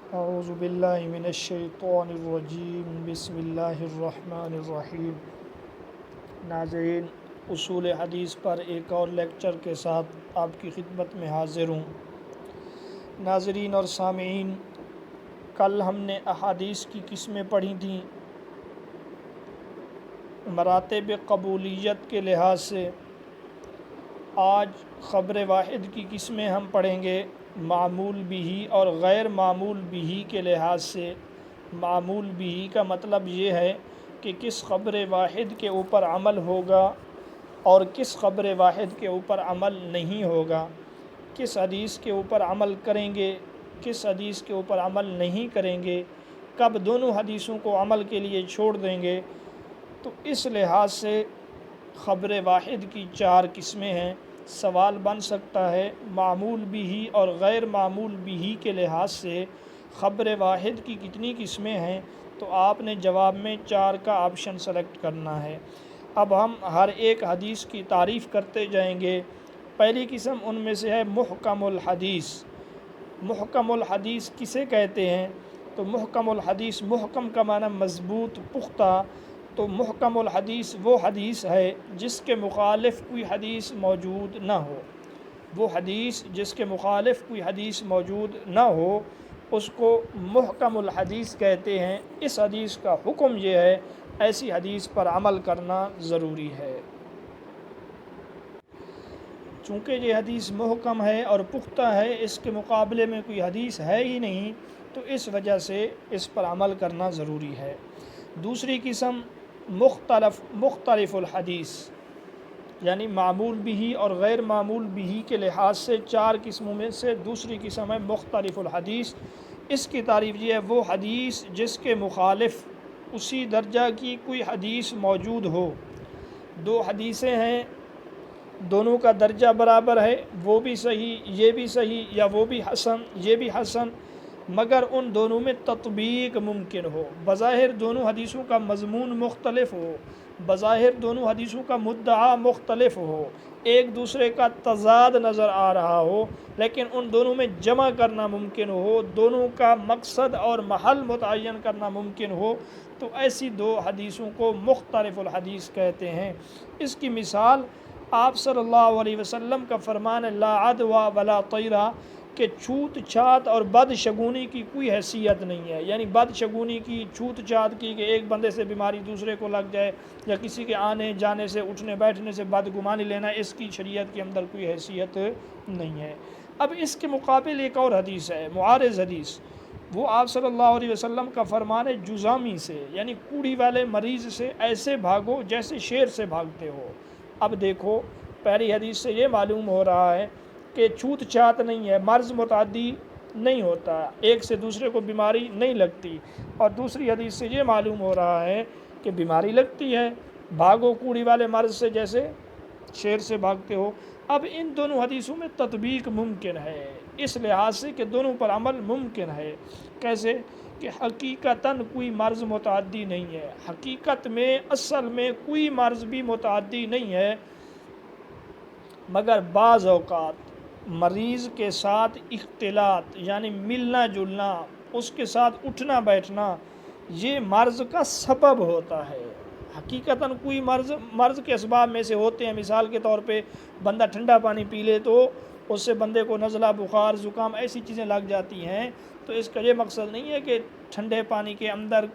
اعوذ باللہ من الشیطان الرجیم بسم اللہ الرحمن الرحیم۔ ناظرین، اصول حدیث پر ایک اور لیکچر کے ساتھ آپ کی خدمت میں حاضر ہوں۔ ناظرین اور سامعین، کل ہم نے احادیث کی قسمیں پڑھی تھیں مراتب قبولیت کے لحاظ سے۔ آج خبر واحد کی قسمیں ہم پڑھیں گے معمول بہ اور غیر معمول بہ کے لحاظ سے۔ معمول بہ کا مطلب یہ ہے کہ کس خبر واحد کے اوپر عمل ہوگا اور کس خبر واحد کے اوپر عمل نہیں ہوگا، کس حدیث کے اوپر عمل کریں گے، کس حدیث کے اوپر عمل نہیں کریں گے، کب دونوں حدیثوں کو عمل کے لیے چھوڑ دیں گے۔ تو اس لحاظ سے خبر واحد کی 4 قسمیں ہیں۔ سوال بن سکتا ہے معمول بہ اور غیر معمول بہ کے لحاظ سے خبر واحد کی کتنی قسمیں ہیں، تو آپ نے جواب میں 4 کا آپشن سلیکٹ کرنا ہے۔ اب ہم ہر ایک حدیث کی تعریف کرتے جائیں گے۔ پہلی قسم ان میں سے ہے محکم الحدیث۔ محکم الحدیث کسے کہتے ہیں؟ تو محکم الحدیث، محکم کا معنی مضبوط، پختہ۔ تو محکم الحدیث وہ حدیث ہے جس کے مخالف کوئی حدیث موجود نہ ہو۔ وہ حدیث جس کے مخالف کوئی حدیث موجود نہ ہو اس کو محکم الحدیث کہتے ہیں۔ اس حدیث کا حکم یہ ہے ایسی حدیث پر عمل کرنا ضروری ہے۔ چونکہ یہ حدیث محکم ہے اور پختہ ہے، اس کے مقابلے میں کوئی حدیث ہے ہی نہیں، تو اس وجہ سے اس پر عمل کرنا ضروری ہے۔ دوسری قسم مختلف الحدیث، یعنی معمول بہ اور غیر معمول بہ کے لحاظ سے 4 قسموں میں سے دوسری قسم ہے مختلف الحدیث۔ اس کی تعریف یہ ہے وہ حدیث جس کے مخالف اسی درجہ کی کوئی حدیث موجود ہو۔ 2 حدیثیں ہیں، دونوں کا درجہ برابر ہے، وہ بھی صحیح یہ بھی صحیح، یا وہ بھی حسن یہ بھی حسن، مگر ان دونوں میں تطبیق ممکن ہو۔ بظاہر دونوں حدیثوں کا مضمون مختلف ہو، بظاہر دونوں حدیثوں کا مدعا مختلف ہو، ایک دوسرے کا تضاد نظر آ رہا ہو، لیکن ان دونوں میں جمع کرنا ممکن ہو، دونوں کا مقصد اور محل متعین کرنا ممکن ہو، تو ایسی 2 حدیثوں کو مختلف الحدیث کہتے ہیں۔ اس کی مثال آپ صلی اللہ علیہ وسلم کا فرمان لا عدوى ولا طیرہ کہ چھوت چھات اور بد شگونی کی کوئی حیثیت نہیں ہے، یعنی بد شگونی کی، چھوت چھات کی کہ ایک بندے سے بیماری دوسرے کو لگ جائے، یا کسی کے آنے جانے سے اٹھنے بیٹھنے سے بدگمانی لینا، اس کی شریعت کے اندر کوئی حیثیت نہیں ہے۔ اب اس کے مقابل ایک اور حدیث ہے معارض حدیث، وہ آپ صلی اللہ علیہ وسلم کا فرمان ہے جذامی سے، یعنی کوڑی والے مریض سے ایسے بھاگو جیسے شیر سے بھاگتے ہو۔ اب دیکھو، پہلی حدیث سے یہ معلوم ہو رہا ہے کہ چھوت چھات نہیں ہے، مرض متعدی نہیں ہوتا، ایک سے دوسرے کو بیماری نہیں لگتی، اور دوسری حدیث سے یہ معلوم ہو رہا ہے کہ بیماری لگتی ہے، بھاگو کوڑی والے مرض سے جیسے شیر سے بھاگتے ہو۔ اب ان دونوں حدیثوں میں تطبیق ممکن ہے اس لحاظ سے کہ دونوں پر عمل ممکن ہے۔ کیسے؟ کہ حقیقتاً کوئی مرض متعدی نہیں ہے، حقیقت میں اصل میں کوئی مرض بھی متعدی نہیں ہے، مگر بعض اوقات مریض کے ساتھ اختلاط یعنی ملنا جلنا، اس کے ساتھ اٹھنا بیٹھنا، یہ مرض کا سبب ہوتا ہے۔ حقیقتاً کوئی مرض کے اسباب میں سے ہوتے ہیں، مثال کے طور پہ بندہ ٹھنڈا پانی پی لے تو اس سے بندے کو نزلہ، بخار، زکام ایسی چیزیں لگ جاتی ہیں، تو اس کا یہ مقصد نہیں ہے کہ ٹھنڈے پانی کے اندر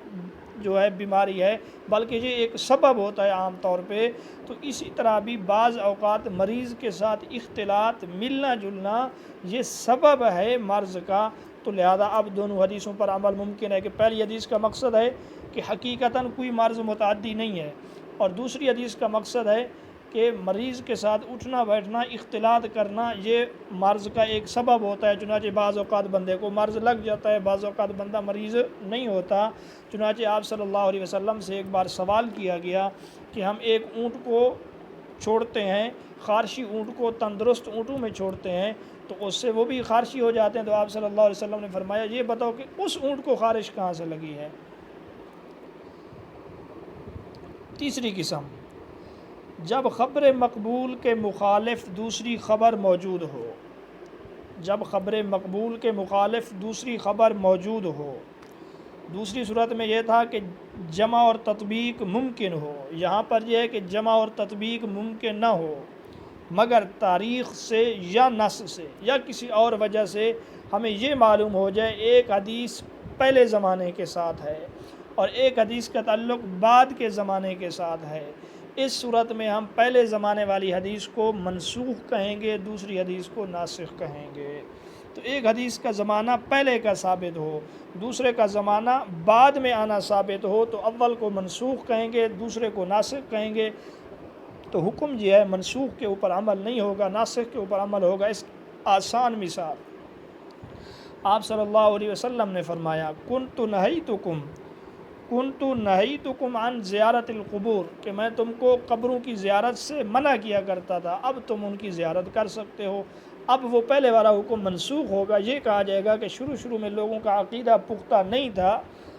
جو ہے بیماری ہے، بلکہ یہ ایک سبب ہوتا ہے عام طور پہ۔ تو اسی طرح بھی بعض اوقات مریض کے ساتھ اختلاط، ملنا جلنا، یہ سبب ہے مرض کا، تو لہذا اب دونوں حدیثوں پر عمل ممکن ہے کہ پہلی حدیث کا مقصد ہے کہ حقیقتاً کوئی مرض متعدی نہیں ہے، اور دوسری حدیث کا مقصد ہے کہ مریض کے ساتھ اٹھنا بیٹھنا، اختلاط کرنا، یہ مرض کا ایک سبب ہوتا ہے۔ چنانچہ بعض اوقات بندے کو مرض لگ جاتا ہے، بعض اوقات بندہ مریض نہیں ہوتا۔ چنانچہ آپ صلی اللہ علیہ وسلم سے ایک بار سوال کیا گیا کہ ہم ایک اونٹ کو چھوڑتے ہیں، خارشی اونٹ کو تندرست اونٹوں میں چھوڑتے ہیں، تو اس سے وہ بھی خارشی ہو جاتے ہیں، تو آپ صلی اللہ علیہ وسلم نے فرمایا یہ بتاؤ کہ اس اونٹ کو خارش کہاں سے لگی ہے۔ تیسری قسم، جب خبر مقبول کے مخالف دوسری خبر موجود ہو، جب خبر مقبول کے مخالف دوسری خبر موجود ہو۔ دوسری صورت میں یہ تھا کہ جمع اور تطبیق ممکن ہو، یہاں پر یہ ہے کہ جمع اور تطبیق ممکن نہ ہو مگر تاریخ سے یا نص سے یا کسی اور وجہ سے ہمیں یہ معلوم ہو جائے ایک حدیث پہلے زمانے کے ساتھ ہے اور ایک حدیث کا تعلق بعد کے زمانے کے ساتھ ہے، اس صورت میں ہم پہلے زمانے والی حدیث کو منسوخ کہیں گے، دوسری حدیث کو ناسخ کہیں گے۔ تو ایک حدیث کا زمانہ پہلے کا ثابت ہو، دوسرے کا زمانہ بعد میں آنا ثابت ہو تو اول کو منسوخ کہیں گے، دوسرے کو ناسخ کہیں گے۔ تو حکم یہ ہے منسوخ کے اوپر عمل نہیں ہوگا، ناسخ کے اوپر عمل ہوگا۔ اس آسان مثال آپ صلی اللہ علیہ وسلم نے فرمایا کنت نہیتکم عن زیارت القبور، کہ میں تم کو قبروں کی زیارت سے منع کیا کرتا تھا، اب تم ان کی زیارت کر سکتے ہو۔ اب وہ پہلے والا حکم منسوخ ہوگا، یہ کہا جائے گا کہ شروع میں لوگوں کا عقیدہ پختہ نہیں تھا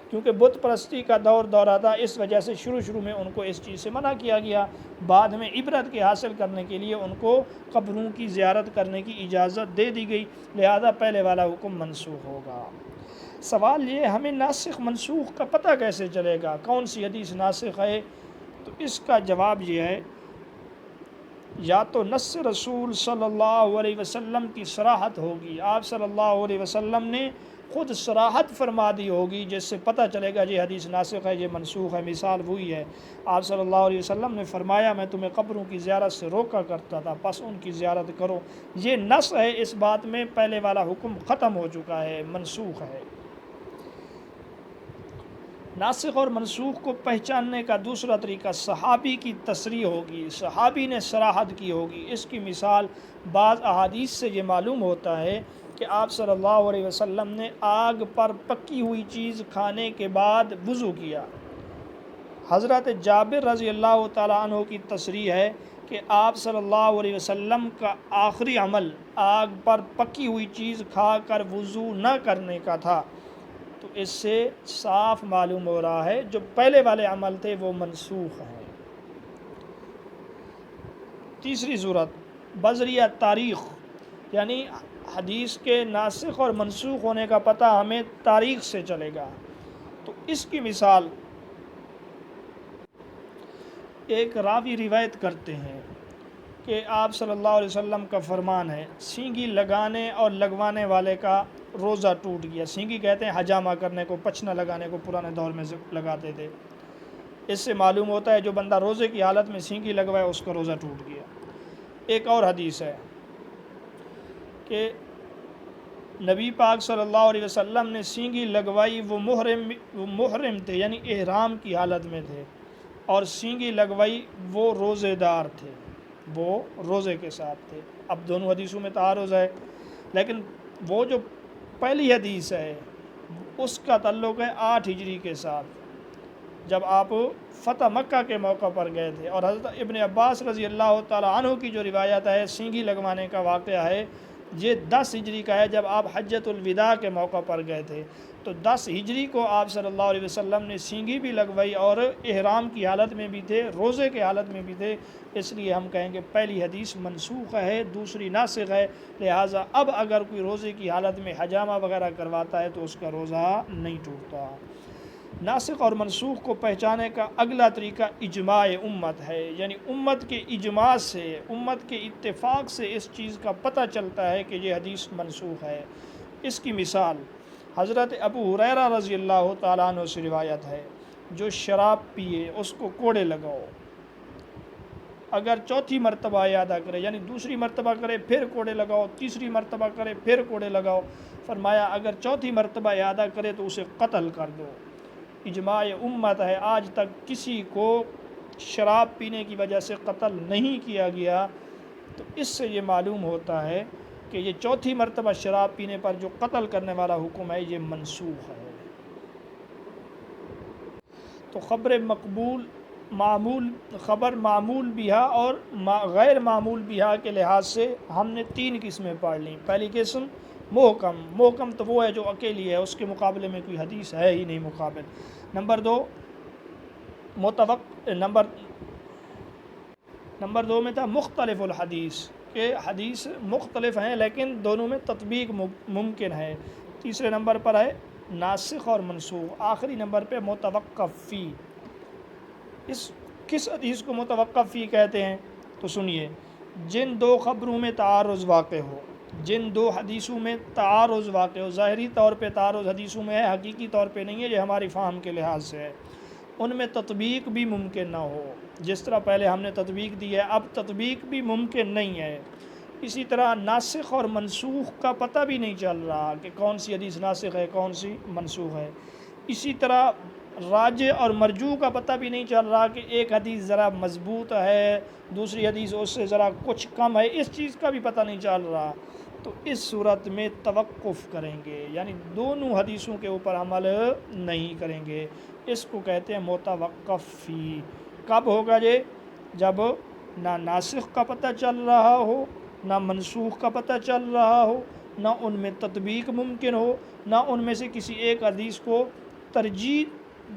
کیونکہ بت پرستی کا دورہ تھا، اس وجہ سے شروع میں ان کو اس چیز سے منع کیا گیا، بعد میں عبرت کے حاصل کرنے کے لیے ان کو قبروں کی زیارت کرنے کی اجازت دے دی گئی، لہذا پہلے والا حکم منسوخ ہوگا۔ سوال یہ ہمیں ناسخ منسوخ کا پتہ کیسے چلے گا، کون سی حدیث ناسخ ہے؟ تو اس کا جواب یہ ہے یا تو نص رسول صلی اللہ علیہ وسلم کی صراحت ہوگی، آپ صلی اللہ علیہ وسلم نے خود صراحت فرما دی ہوگی جس سے پتہ چلے گا یہ حدیث ناسخ ہے، یہ منسوخ ہے۔ مثال وہی ہے، آپ صلی اللہ علیہ وسلم نے فرمایا میں تمہیں قبروں کی زیارت سے روکا کرتا تھا، پس ان کی زیارت کرو، یہ نص ہے، اس بات میں پہلے والا حکم ختم ہو چکا ہے، منسوخ ہے۔ ناسخ اور منسوخ کو پہچاننے کا دوسرا طریقہ صحابی کی تصریح ہوگی، صحابی نے صراحت کی ہوگی۔ اس کی مثال بعض احادیث سے یہ معلوم ہوتا ہے کہ آپ صلی اللہ علیہ وسلم نے آگ پر پکی ہوئی چیز کھانے کے بعد وضو کیا۔ حضرت جابر رضی اللہ تعالیٰ عنہ کی تصریح ہے کہ آپ صلی اللہ علیہ وسلم کا آخری عمل آگ پر پکی ہوئی چیز کھا کر وضو نہ کرنے کا تھا۔ تو اس سے صاف معلوم ہو رہا ہے جو پہلے والے عمل تھے وہ منسوخ ہیں۔ تیسری صورت بذریعہ تاریخ، یعنی حدیث کے ناسخ اور منسوخ ہونے کا پتہ ہمیں تاریخ سے چلے گا۔ تو اس کی مثال ایک راوی روایت کرتے ہیں کہ آپ صلی اللہ علیہ وسلم کا فرمان ہے سینگی لگانے اور لگوانے والے کا روزہ ٹوٹ گیا۔ سینگی کہتے ہیں حجامہ کرنے کو، پچنا لگانے کو، پرانے دور میں لگاتے تھے۔ اس سے معلوم ہوتا ہے جو بندہ روزے کی حالت میں سینگی لگوائے اس کا روزہ ٹوٹ گیا۔ ایک اور حدیث ہے کہ نبی پاک صلی اللہ علیہ وسلم نے سینگی لگوائی، وہ محرم تھے یعنی احرام کی حالت میں تھے، اور سینگی لگوائی وہ روزے دار تھے، وہ روزے کے ساتھ تھے۔ اب دونوں حدیثوں میں تعارض ہے، لیکن وہ جو پہلی حدیث ہے اس کا تعلق ہے 8 ہجری کے ساتھ، جب آپ فتح مکہ کے موقع پر گئے تھے، اور حضرت ابن عباس رضی اللہ تعالیٰ عنہ کی جو روایت ہے سینگی لگوانے کا واقعہ ہے یہ 10 ہجری کا ہے، جب آپ حجۃ الوداع کے موقع پر گئے تھے۔ تو 10 ہجری کو آپ صلی اللہ علیہ وسلم نے سینگی بھی لگوائی اور احرام کی حالت میں بھی تھے، روزے کے حالت میں بھی تھے، اس لیے ہم کہیں گے پہلی حدیث منسوخ ہے، دوسری ناسخ ہے، لہٰذا اب اگر کوئی روزے کی حالت میں حجامہ وغیرہ کرواتا ہے تو اس کا روزہ نہیں ٹوٹتا۔ ناسخ اور منسوخ کو پہچانے کا اگلا طریقہ اجماع امت ہے، یعنی امت کے اجماع سے، امت کے اتفاق سے اس چیز کا پتہ چلتا ہے کہ یہ حدیث منسوخ ہے۔ اس کی مثال حضرت ابو ہریرہ رضی اللہ تعالیٰ عنہ سے روایت ہے جو شراب پیے اس کو کوڑے لگاؤ، اگر چوتھی مرتبہ اعادہ کرے یعنی دوسری مرتبہ کرے پھر کوڑے لگاؤ، تیسری مرتبہ کرے پھر کوڑے لگاؤ، فرمایا اگر چوتھی مرتبہ اعادہ کرے تو اسے قتل کر دو۔ اجماع امت ہے، آج تک کسی کو شراب پینے کی وجہ سے قتل نہیں کیا گیا۔ تو اس سے یہ معلوم ہوتا ہے کہ یہ چوتھی مرتبہ شراب پینے پر جو قتل کرنے والا حکم ہے یہ منسوخ ہے۔ تو خبر معمول بہا اور غیر معمول بہا کے لحاظ سے ہم نے 3 قسمیں پڑھ لیں۔ پہلی قسم محکم تو وہ ہے جو اکیلی ہے، اس کے مقابلے میں کوئی حدیث ہے ہی نہیں مقابل۔ نمبر 2 میں تھا مختلف الحدیث، کہ حدیث مختلف ہیں لیکن دونوں میں تطبیق ممکن ہے۔ تیسرے نمبر پر ہے ناسخ اور منسوخ، آخری نمبر پہ متوقف فی۔ کس حدیث کو متوقف فی کہتے ہیں؟ تو سنیے، جن دو خبروں میں تعارض واقع ہو، جن دو حدیثوں میں تعارض واقع ہو، ظاہری طور پہ تعارض حدیثوں میں ہے، حقیقی طور پہ نہیں ہے، یہ ہماری فہم کے لحاظ سے ہے، ان میں تطبیق بھی ممکن نہ ہو، جس طرح پہلے ہم نے تطبیق دی ہے اب تطبیق بھی ممکن نہیں ہے۔ اسی طرح ناسخ اور منسوخ کا پتہ بھی نہیں چل رہا کہ کون سی حدیث ناسخ ہے کون سی منسوخ ہے۔ اسی طرح راجع اور مرجوع کا پتہ بھی نہیں چل رہا کہ ایک حدیث ذرا مضبوط ہے دوسری حدیث اس سے ذرا کچھ کم ہے، اس چیز کا بھی پتہ نہیں چل رہا۔ تو اس صورت میں توقف کریں گے، یعنی دونوں حدیثوں کے اوپر عمل نہیں کریں گے، اس کو کہتے ہیں متوقف فی۔ کب ہوگا یہ؟ جب نہ ناسخ کا پتہ چل رہا ہو، نہ منسوخ کا پتہ چل رہا ہو، نہ ان میں تطبیق ممکن ہو، نہ ان میں سے کسی ایک حدیث کو ترجیح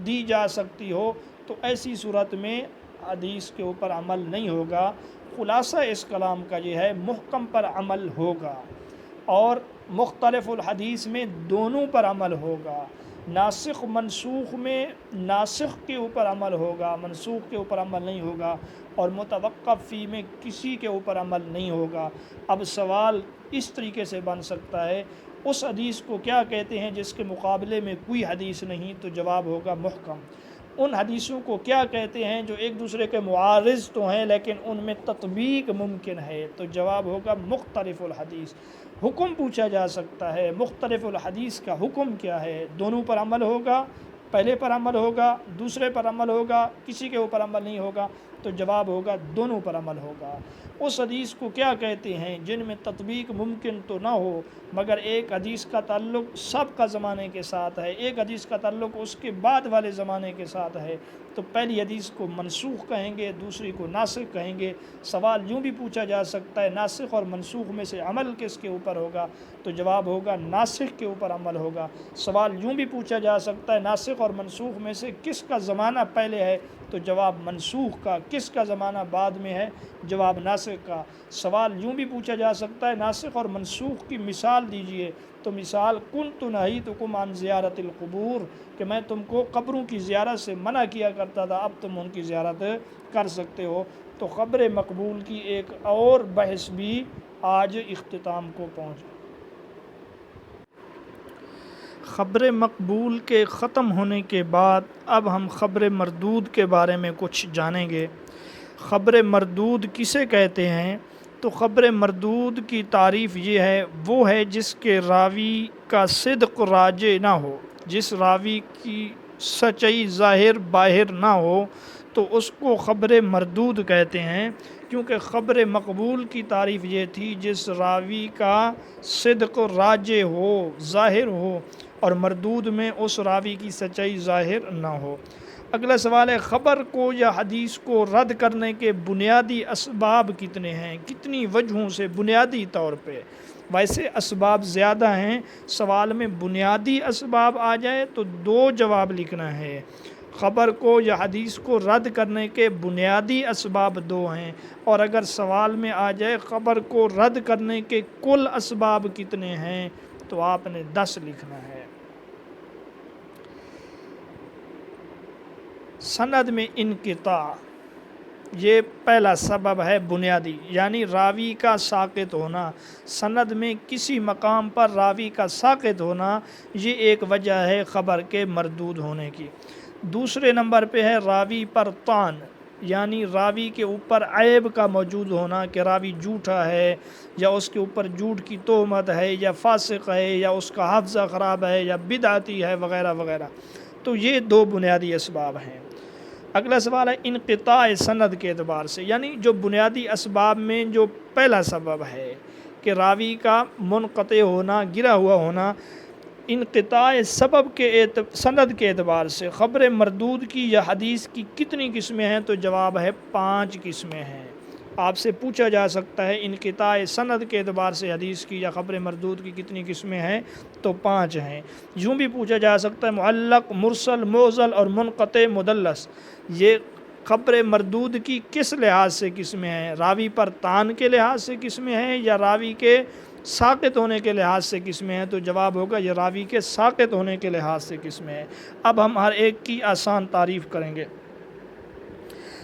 دی جا سکتی ہو، تو ایسی صورت میں حدیث کے اوپر عمل نہیں ہوگا۔ خلاصہ اس کلام کا یہ ہے محکم پر عمل ہوگا اور مختلف الحدیث میں دونوں پر عمل ہوگا۔ ناسخ منسوخ میں ناسخ کے اوپر عمل ہوگا، منسوخ کے اوپر عمل نہیں ہوگا، اور متوقف فی میں کسی کے اوپر عمل نہیں ہوگا۔ اب سوال اس طریقے سے بن سکتا ہے، اس حدیث کو کیا کہتے ہیں جس کے مقابلے میں کوئی حدیث نہیں؟ تو جواب ہوگا محکم۔ ان حدیثوں کو کیا کہتے ہیں جو ایک دوسرے کے معارض تو ہیں لیکن ان میں تطبیق ممکن ہے؟ تو جواب ہوگا مختلف الحدیث۔ حکم پوچھا جا سکتا ہے مختلف الحدیث کا حکم کیا ہے؟ دونوں پر عمل ہوگا، پہلے پر عمل ہوگا، دوسرے پر عمل ہوگا، کسی کے اوپر عمل نہیں ہوگا؟ تو جواب ہوگا دونوں پر عمل ہوگا۔ اس حدیث کو کیا کہتے ہیں جن میں تطبیق ممکن تو نہ ہو مگر ایک حدیث کا تعلق سب کا زمانے کے ساتھ ہے، ایک حدیث کا تعلق اس کے بعد والے زمانے کے ساتھ ہے؟ تو پہلی حدیث کو منسوخ کہیں گے، دوسری کو ناسخ کہیں گے۔ سوال یوں بھی پوچھا جا سکتا ہے ناسخ اور منسوخ میں سے عمل کس کے اوپر ہوگا؟ تو جواب ہوگا ناسخ کے اوپر عمل ہوگا۔ سوال یوں بھی پوچھا جا سکتا ہے ناسخ اور منسوخ میں سے کس کا زمانہ پہلے ہے؟ تو جواب منسوخ کا۔ کس کا زمانہ بعد میں ہے؟ جواب ناسخ کا۔ سوال یوں بھی پوچھا جا سکتا ہے ناسخ اور منسوخ کی مثال دیجئے، تو مثال کنت نہیتکم عن زیارت القبور، کہ میں تم کو قبروں کی زیارت سے منع کیا کرتا تھا، اب تم ان کی زیارت کر سکتے ہو۔ تو خبر مقبول کی ایک اور بحث بھی آج اختتام کو پہنچ۔ خبر مقبول کے ختم ہونے کے بعد اب ہم خبر مردود کے بارے میں کچھ جانیں گے۔ خبر مردود کسے کہتے ہیں؟ تو خبر مردود کی تعریف یہ ہے، وہ ہے جس کے راوی کا صدق راجع نہ ہو، جس راوی کی سچائی ظاہر باہر نہ ہو، تو اس کو خبر مردود کہتے ہیں۔ کیونکہ خبر مقبول کی تعریف یہ تھی جس راوی کا صدق راجع ہو، ظاہر ہو، اور مردود میں اس راوی کی سچائی ظاہر نہ ہو۔ اگلا سوال ہے خبر کو یا حدیث کو رد کرنے کے بنیادی اسباب کتنے ہیں؟ کتنی وجہوں سے بنیادی طور پہ؟ ویسے اسباب زیادہ ہیں، سوال میں بنیادی اسباب آ جائے تو دو جواب لکھنا ہے۔ خبر کو یا حدیث کو رد کرنے کے بنیادی اسباب دو ہیں، اور اگر سوال میں آ جائے خبر کو رد کرنے کے کل اسباب کتنے ہیں تو آپ نے 10 لکھنا ہے۔ سند میں انقطاع، یہ پہلا سبب ہے بنیادی، یعنی راوی کا ساقط ہونا۔ سند میں کسی مقام پر راوی کا ساقط ہونا یہ ایک وجہ ہے خبر کے مردود ہونے کی۔ دوسرے نمبر پہ ہے راوی پر طعن، یعنی راوی کے اوپر عیب کا موجود ہونا کہ راوی جھوٹا ہے، یا اس کے اوپر جھوٹ کی تہمت ہے، یا فاسق ہے، یا اس کا حافظہ خراب ہے، یا بدعتی ہے، وغیرہ وغیرہ۔ تو یہ دو بنیادی اسباب ہیں۔ اگلا سوال ہے انقطاع سند کے اعتبار سے، یعنی جو بنیادی اسباب میں جو پہلا سبب ہے کہ راوی کا منقطع ہونا، گرا ہوا ہونا، انقطاع سبب کے سند کے اعتبار سے خبر مردود کی یا حدیث کی کتنی قسمیں ہیں؟ تو جواب ہے 5 قسمیں ہیں۔ آپ سے پوچھا جا سکتا ہے انقطاع سند کے اعتبار سے حدیث کی یا خبر مردود کی کتنی قسمیں ہیں؟ تو 5 ہیں۔ یوں بھی پوچھا جا سکتا ہے معلق، مرسل، معضل اور منقطع مدلس، یہ خبر مردود کی کس لحاظ سے قسمیں ہیں؟ راوی پر تان کے لحاظ سے قسمیں ہیں یا راوی کے ساقط ہونے کے لحاظ سے قسمیں ہیں؟ تو جواب ہوگا یہ راوی کے ساقط ہونے کے لحاظ سے قسمیں ہیں۔ اب ہم ہر ایک کی آسان تعریف کریں گے۔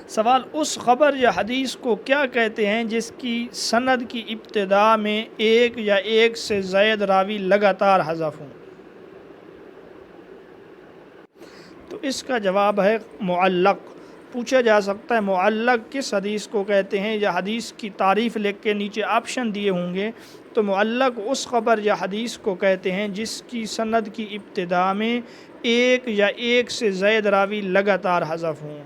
سوال، اس خبر یا حدیث کو کیا کہتے ہیں جس کی سند کی ابتدا میں ایک یا ایک سے زائد راوی لگاتار حذف ہوں؟ تو اس کا جواب ہے معلق۔ پوچھا جا سکتا ہے معلق کس حدیث کو کہتے ہیں، یا حدیث کی تعریف لکھ کے نیچے آپشن دیے ہوں گے۔ تو معلق اس خبر یا حدیث کو کہتے ہیں جس کی سند کی ابتدا میں ایک یا ایک سے زائد راوی لگاتار حذف ہوں۔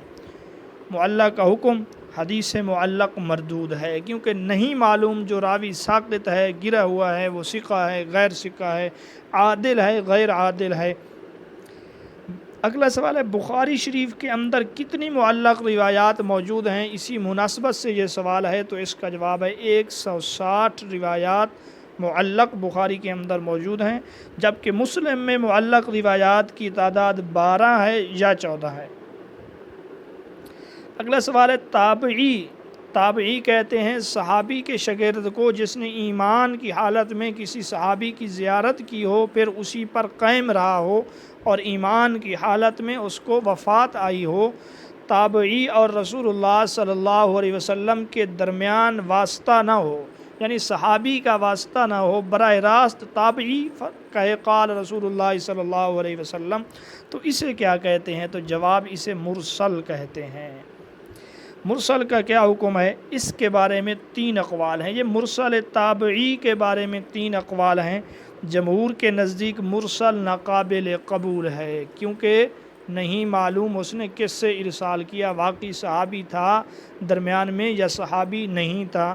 معلق کا حکم، حدیث معلق مردود ہے، کیونکہ نہیں معلوم جو راوی ساقط ہے، گرا ہوا ہے، وہ ثقہ ہے، غیر ثقہ ہے، عادل ہے، غیر عادل ہے۔ اگلا سوال ہے، بخاری شریف کے اندر کتنی معلق روایات موجود ہیں؟ اسی مناسبت سے یہ سوال ہے، تو اس کا جواب ہے 160 روایات معلق بخاری کے اندر موجود ہیں، جبکہ مسلم میں معلق روایات کی تعداد 12 ہے یا 14 ہے۔ اگلا سوال ہے، تابعی کہتے ہیں صحابی کے شاگرد کو جس نے ایمان کی حالت میں کسی صحابی کی زیارت کی ہو، پھر اسی پر قائم رہا ہو اور ایمان کی حالت میں اس کو وفات آئی ہو۔ تابعی اور رسول اللہ صلی اللہ علیہ وسلم کے درمیان واسطہ نہ ہو، یعنی صحابی کا واسطہ نہ ہو، براہ راست تابعی کہے قال رسول اللہ صلی اللہ علیہ وسلم، تو اسے کیا کہتے ہیں؟ تو جواب اسے مرسل کہتے ہیں۔ مرسل کا کیا حکم ہے؟ اس کے بارے میں 3 اقوال ہیں۔ یہ مرسل تابعی کے بارے میں 3 اقوال ہیں۔ جمہور کے نزدیک مرسل ناقابل قبول ہے، کیونکہ نہیں معلوم اس نے کس سے ارسال کیا، واقعی صحابی تھا درمیان میں یا صحابی نہیں تھا۔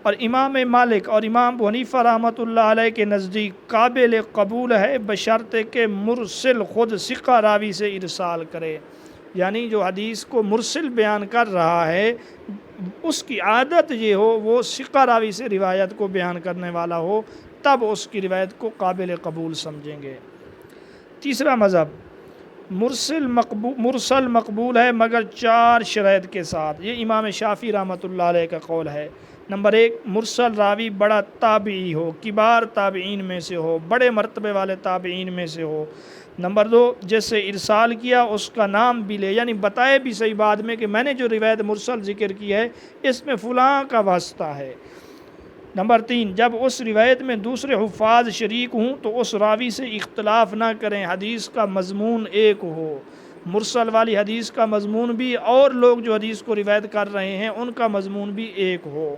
اور امام مالک اور امام ابو حنیفہ رحمۃ اللہ علیہ کے نزدیک قابل قبول ہے، بشرط کہ مرسل خود ثقہ راوی سے ارسال کرے، یعنی جو حدیث کو مرسل بیان کر رہا ہے اس کی عادت یہ ہو وہ ثقہ راوی سے روایت کو بیان کرنے والا ہو، تب اس کی روایت کو قابل قبول سمجھیں گے۔ تیسرا مذہب، مرسل مقبول ہے مگر 4 شرائط کے ساتھ۔ یہ امام شافعی رحمۃ اللہ علیہ کا قول ہے۔ نمبر 1، مرسل راوی بڑا تابعی ہو، کبار تابعین میں سے ہو، بڑے مرتبے والے تابعین میں سے ہو۔ نمبر 2، جس سے ارسال کیا اس کا نام بھی لے، یعنی بتائے بھی صحیح بعد میں کہ میں نے جو روایت مرسل ذکر کی ہے اس میں فلاں کا واسطہ ہے۔ نمبر 3، جب اس روایت میں دوسرے حفاظ شریک ہوں تو اس راوی سے اختلاف نہ کریں، حدیث کا مضمون ایک ہو۔ مرسل والی حدیث کا مضمون بھی اور لوگ جو حدیث کو روایت کر رہے ہیں ان کا مضمون بھی ایک ہو۔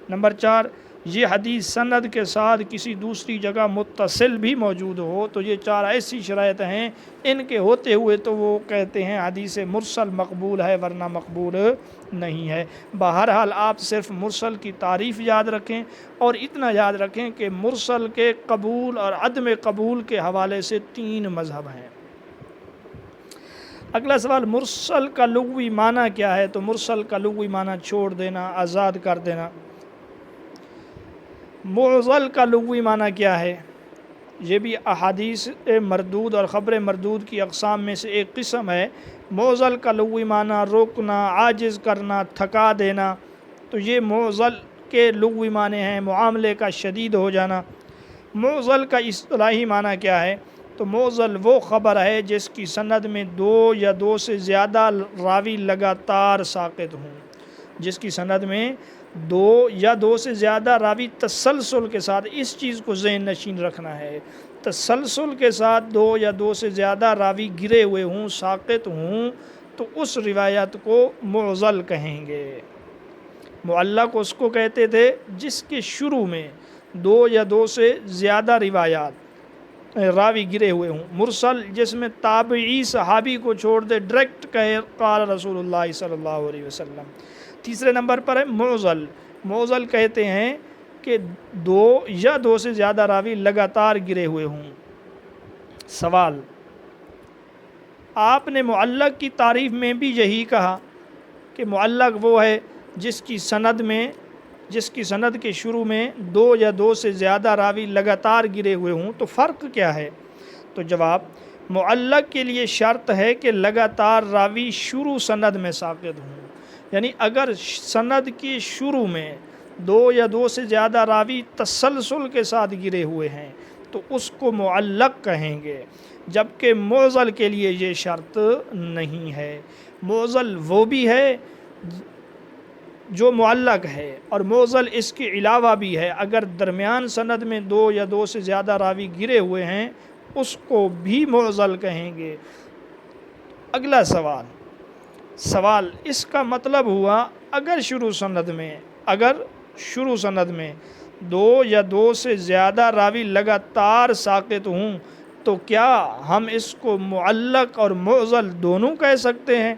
نمبر 4، یہ حدیث سند کے ساتھ کسی دوسری جگہ متصل بھی موجود ہو۔ تو یہ 4 ایسی شرائط ہیں، ان کے ہوتے ہوئے تو وہ کہتے ہیں حدیث مرسل مقبول ہے، ورنہ مقبول نہیں ہے۔ بہرحال آپ صرف مرسل کی تعریف یاد رکھیں اور اتنا یاد رکھیں کہ مرسل کے قبول اور عدم قبول کے حوالے سے 3 مذہب ہیں۔ اگلا سوال، مرسل کا لغوی معنی کیا ہے؟ تو مرسل کا لغوی معنی چھوڑ دینا، آزاد کر دینا۔ معضل کا لغوی معنی کیا ہے؟ یہ بھی احادیث مردود اور خبر مردود کی اقسام میں سے ایک قسم ہے۔ معضل کا لغوی معنی روکنا، عاجز کرنا، تھکا دینا۔ تو یہ معضل کے لغوی معنی ہیں، معاملے کا شدید ہو جانا۔ معضل کا اصطلاحی معنی کیا ہے؟ تو معضل وہ خبر ہے جس کی سند میں 2 یا 2 سے زیادہ راوی لگاتار ساقط ہوں، جس کی سند میں 2 یا 2 سے زیادہ راوی تسلسل کے ساتھ، اس چیز کو ذہن نشین رکھنا ہے، تسلسل کے ساتھ 2 یا 2 سے زیادہ راوی گرے ہوئے ہوں، ساقط ہوں، تو اس روایت کو معضل کہیں گے۔ معلق اس کو کہتے تھے جس کے شروع میں 2 یا 2 سے زیادہ روایات راوی گرے ہوئے ہوں۔ مرسل جس میں تابعی صحابی کو چھوڑ دے، ڈائریکٹ کہے قال رسول اللہ صلی اللہ علیہ وسلم۔ تیسرے نمبر پر ہے معضل۔ معضل کہتے ہیں کہ 2 یا 2 سے زیادہ راوی لگاتار گرے ہوئے ہوں۔ سوال، آپ نے معلق کی تعریف میں بھی یہی کہا کہ معلق وہ ہے جس کی سند کے شروع میں 2 یا 2 سے زیادہ راوی لگاتار گرے ہوئے ہوں، تو فرق کیا ہے؟ تو جواب، معلق کے لیے شرط ہے کہ لگاتار راوی شروع سند میں ساقط ہوں، یعنی اگر سند کی شروع میں دو یا دو سے زیادہ راوی تسلسل کے ساتھ گرے ہوئے ہیں تو اس کو معلق کہیں گے، جبکہ معضل کے لیے یہ شرط نہیں ہے۔ معضل وہ بھی ہے جو معلق ہے، اور معضل اس کے علاوہ بھی ہے، اگر درمیان سند میں دو یا دو سے زیادہ راوی گرے ہوئے ہیں اس کو بھی معضل کہیں گے۔ اگلا سوال اس کا مطلب ہوا اگر شروع سند میں دو یا دو سے زیادہ راوی لگاتار ساقط ہوں تو کیا ہم اس کو معلق اور معضل دونوں کہہ سکتے ہیں؟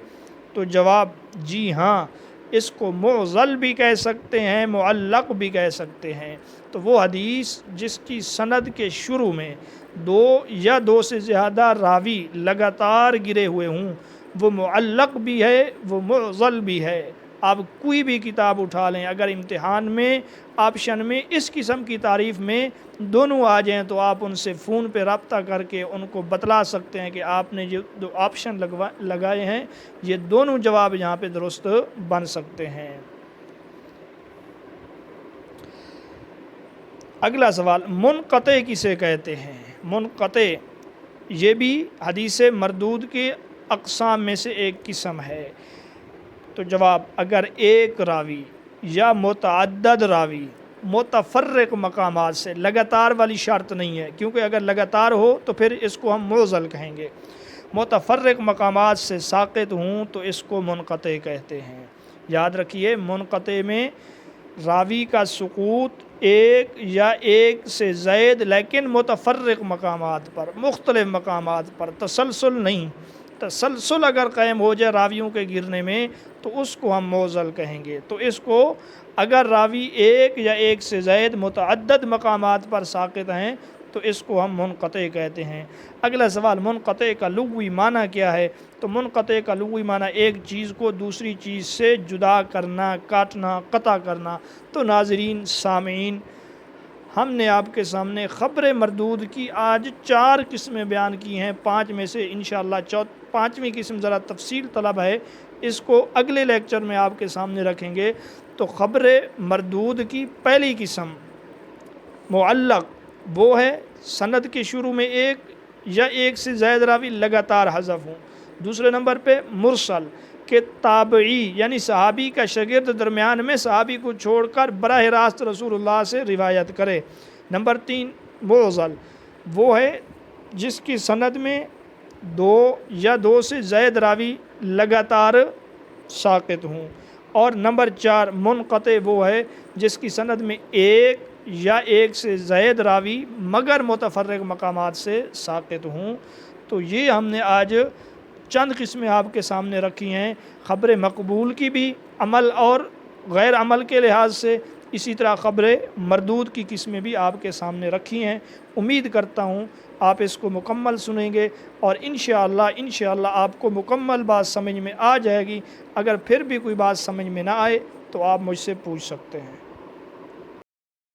تو جواب جی ہاں، اس کو معضل بھی کہہ سکتے ہیں، معلق بھی کہہ سکتے ہیں۔ تو وہ حدیث جس کی سند کے شروع میں دو یا دو سے زیادہ راوی لگاتار گرے ہوئے ہوں وہ معلق بھی ہے، وہ معضل بھی ہے۔ آپ کوئی بھی کتاب اٹھا لیں، اگر امتحان میں آپشن میں اس قسم کی تعریف میں دونوں آ جائیں تو آپ ان سے فون پہ رابطہ کر کے ان کو بتلا سکتے ہیں کہ آپ نے جو دو آپشن لگائے ہیں یہ دونوں جواب یہاں پہ درست بن سکتے ہیں۔ اگلا سوال، منقطع کسے کہتے ہیں؟ منقطع یہ بھی حدیث مردود کے اقسام میں سے ایک قسم ہے۔ تو جواب، اگر ایک راوی یا متعدد راوی متفرق مقامات سے، لگاتار والی شرط نہیں ہے کیونکہ اگر لگاتار ہو تو پھر اس کو ہم معضل کہیں گے، متفرق مقامات سے ساقط ہوں تو اس کو منقطع کہتے ہیں۔ یاد رکھیے، منقطع میں راوی کا سقوط ایک یا ایک سے زائد لیکن متفرق مقامات پر، مختلف مقامات پر، تسلسل نہیں۔ تسلسل اگر قائم ہو جائے راویوں کے گرنے میں تو اس کو ہم معضل کہیں گے۔ تو اس کو اگر راوی ایک یا ایک سے زائد متعدد مقامات پر ساقط ہیں تو اس کو ہم منقطع کہتے ہیں۔ اگلا سوال، منقطع کا لغوی معنی کیا ہے؟ تو منقطع کا لغوی معنی ایک چیز کو دوسری چیز سے جدا کرنا، کاٹنا، قطع کرنا۔ تو ناظرین، سامعین، ہم نے آپ کے سامنے خبر مردود کی آج 4 قسمیں بیان کی ہیں۔ 5 میں سے انشاءاللہ 5ویں قسم ذرا تفصیل طلب ہے، اس کو اگلے لیکچر میں آپ کے سامنے رکھیں گے۔ تو خبر مردود کی پہلی قسم معلق، وہ ہے سند کے شروع میں ایک یا ایک سے زائد راوی لگاتار حذف ہوں۔ دوسرے نمبر پہ مرسل، کہ تابعی یعنی صحابی کا شاگرد درمیان میں صحابی کو چھوڑ کر براہ راست رسول اللہ سے روایت کرے۔ نمبر 3 معضل، وہ ہے جس کی سند میں دو یا دو سے زائد راوی لگاتار ساقط ہوں۔ اور نمبر 4 منقطع، وہ ہے جس کی سند میں ایک یا ایک سے زائد راوی مگر متفرق مقامات سے ساقط ہوں۔ تو یہ ہم نے آج چند قسمیں آپ کے سامنے رکھی ہیں، خبر مقبول کی بھی عمل اور غیر عمل کے لحاظ سے، اسی طرح خبر مردود کی قسمیں بھی آپ کے سامنے رکھی ہیں۔ امید کرتا ہوں آپ اس کو مکمل سنیں گے اور انشاءاللہ آپ کو مکمل بات سمجھ میں آ جائے گی۔ اگر پھر بھی کوئی بات سمجھ میں نہ آئے تو آپ مجھ سے پوچھ سکتے ہیں۔